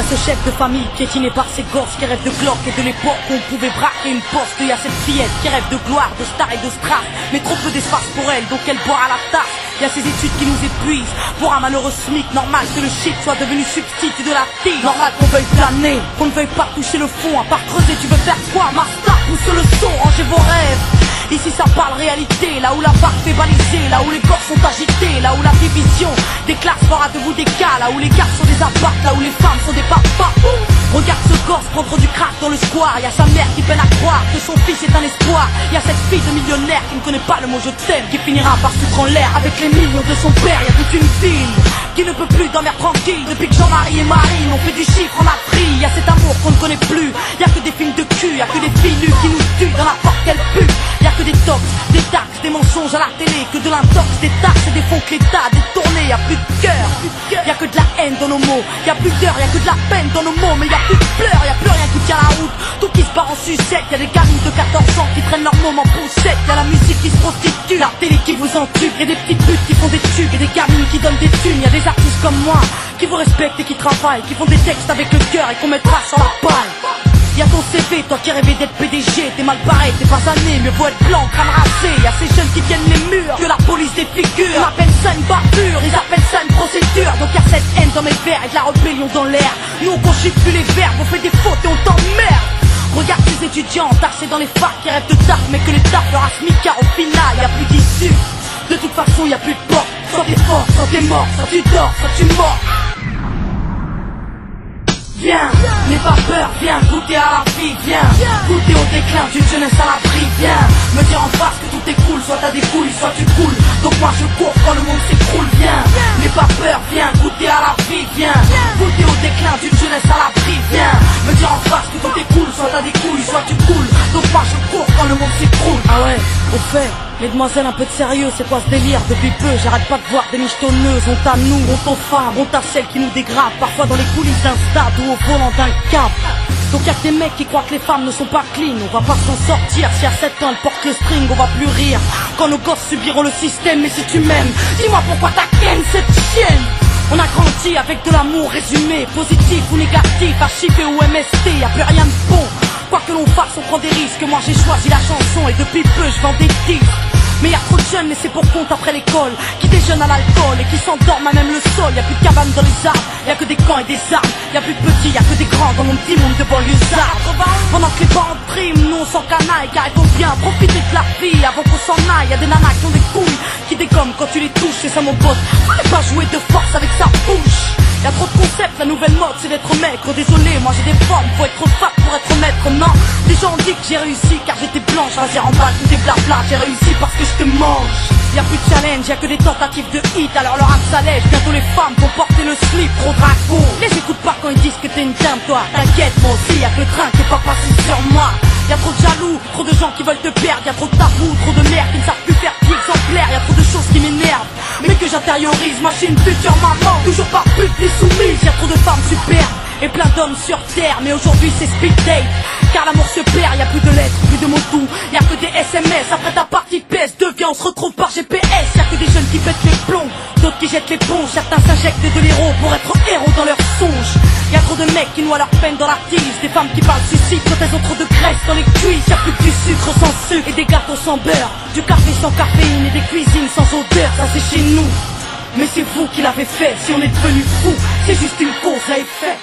ce chef de famille piétiné par ses gosses qui rêvent de Glock et de l'époque où on pouvait braquer une poste. Il y a cette fillette qui rêve de gloire, de star et de strass, mais trop peu d'espace pour elle, donc elle boit à la tasse. Il y a ces études qui nous épuisent. Pour un malheureux SMIC, normal que le shit soit devenu substitut de la tille. Normal qu'on veuille planer, qu'on ne veuille pas toucher le fond. À part creuser, tu veux faire quoi? Master, pousse le son, rangez vos rêves. Ici ça parle réalité, là où la barre fait baliser, là où les corps sont agités, là où la division des classes fera de vous des cas, là où les gars sont des apparts, là où les femmes sont des papas. Regarde ce gosse prendre du crack dans le square. Y'a sa mère qui peine à croire que son fils est un espoir. Y'a cette fille de millionnaire qui ne connaît pas le mot je t'aime, qui finira par se prendre l'air avec les millions de son père. Y'a toute une ville qui ne peut plus dormir tranquille depuis que Jean-Marie et Marine ont fait du chiffre en Afrique. Y'a cet amour qu'on ne connaît plus. Y'a que des films de cul, y'a que des filles nues qui nous tuent dans la porte qu'elle pue. Y'a que des tox, des taxes, des mensonges à la télé, que de l'intox, des taxes et des fonds que l'État a détournés. Y'a plus de cœur, y'a que de la haine dans nos mots. Y'a plus d'heures, y'a que de la peine dans nos mots. Mais y'a plus de pleurs, y'a plus rien qui tient la route. Tout qui se barre en sucette, y'a des gamines de 14 ans qui traînent leur môme en poussette. Y'a la musique qui se prostitue, la télé qui vous entube. Y'a des petites putes qui font des tubes et des gamines qui donnent des thunes. Y'a des artistes comme moi qui vous respectent et qui travaillent, qui font des textes avec le cœur et qu'on mettra sur la paille. Y'a ton CV, toi qui rêvais d'être PDG, t'es mal barré, t'es pas né, mieux vaut être blanc, crâne rasé. Y'a ces jeunes qui tiennent les murs, que la police défigure. On appelle ça une bavure, ils appellent ça une procédure. Donc y'a cette haine dans mes vers et de la rébellion dans l'air. Nous on conjugue plus les verbes, on fait des fautes et on t'emmerde. Regarde ces étudiants tassés dans les facs qui rêvent de taf, mais que les taf leur a smicard au final. Y'a plus d'issue, de toute façon y'a plus de porte. Soit t'es fort, soit t'es mort, soit tu dors, soit tu mords. Viens, n'aie pas peur, viens goûter à la vie, viens goûter au déclin d'une jeunesse à l'abri, viens me dire en face que tout est cool, soit t'as des couilles, soit tu coules. Donc moi je cours quand le monde s'écroule, viens, n'aie pas peur, viens goûter à la vie, viens goûter au déclin d'une jeunesse à l'abri, viens me dire en face que tout est cool, soit t'as des couilles, soit tu coules. Donc moi je cours quand le monde s'écroule. Ah ouais, au fait, mesdemoiselles, un peu de sérieux, c'est quoi ce délire? Depuis peu, j'arrête pas de voir des michetonneuses. Honte à nous, honte aux femmes, honte à celles qui nous dégradent, parfois dans les coulisses d'un stade ou au volant d'un cap. Donc y'a que des mecs qui croient que les femmes ne sont pas clean. On va pas s'en sortir, si à 7 ans elle porte le string, on va plus rire quand nos gosses subiront le système. Mais si tu m'aimes, dis-moi pourquoi t'as ken cette chienne. On a grandi avec de l'amour résumé, positif ou négatif, archivé ou MST, y'a plus rien de bon. Quoi que l'on fasse, on prend des risques. Moi j'ai choisi la chanson et depuis peu je vends des disques. Mais y'a trop de jeunes laissés pour compte après l'école, qui déjeunent à l'alcool et qui s'endorment à même le sol. Y'a plus de cabanes dans les arbres, y'a que des camps et des armes. Y'a plus de petits, y'a que des grands dans mon petit monde de banlieusards. Pendant que les parents priment, nous on s'en canaille, car il faut bien profiter de la vie avant qu'on s'en aille. Y'a des nanas qui ont des couilles, qui dégomment quand tu les touches, c'est ça mon pote. Fallait pas jouer de force avec sa bouche. Y'a trop de concepts, la nouvelle mode c'est d'être maigre. Désolé, moi j'ai des formes, faut être trop fat pour être maître. Non, les gens ont dit que j'ai réussi car j'étais blanche. Vas-y remballe tout tes blabla, j'ai réussi parce que je te mange. Y'a plus de challenge, y'a que des tentatives de hit. Alors leur âme s'allège, bientôt les femmes vont porter le slip. Trop drago, les écoute pas quand ils disent que t'es une dame toi. T'inquiète, moi aussi y'a que le train qui est pas passé sur moi. Y'a trop de jaloux, trop de gens qui veulent te perdre. Y'a trop de tabous, trop de merde qui ne savent plus faire qui exemplaire. Y'a trop de choses qui m'énervent, mais que j'intériorise. Moi j'suis une future maman, toujours pas pute ni soumise. Y'a trop de femmes superbes et plein d'hommes sur terre. Mais aujourd'hui c'est speed date, car l'amour se perd. Y'a plus de lettres, plus de mots doux, y'a que des SMS. Après ta partie PS2, viens on se retrouve par GPS. Y'a que des jeunes qui pètent les plombs, d'autres qui jettent l'éponge. Certains s'injectent de l'héros pour être héros dans leurs songes. Y'a trop de mecs qui noient leur peine dans la tise, des femmes qui parlent suicide quand elles ont trop de graisse dans les cuisses. Y'a plus que du sucre sans sucre et des gâteaux sans beurre, du café sans caféine et des cuisines sans odeur. Ça c'est chez nous, mais c'est vous qui l'avez fait. Si on est devenu fou, c'est juste une cause à effet.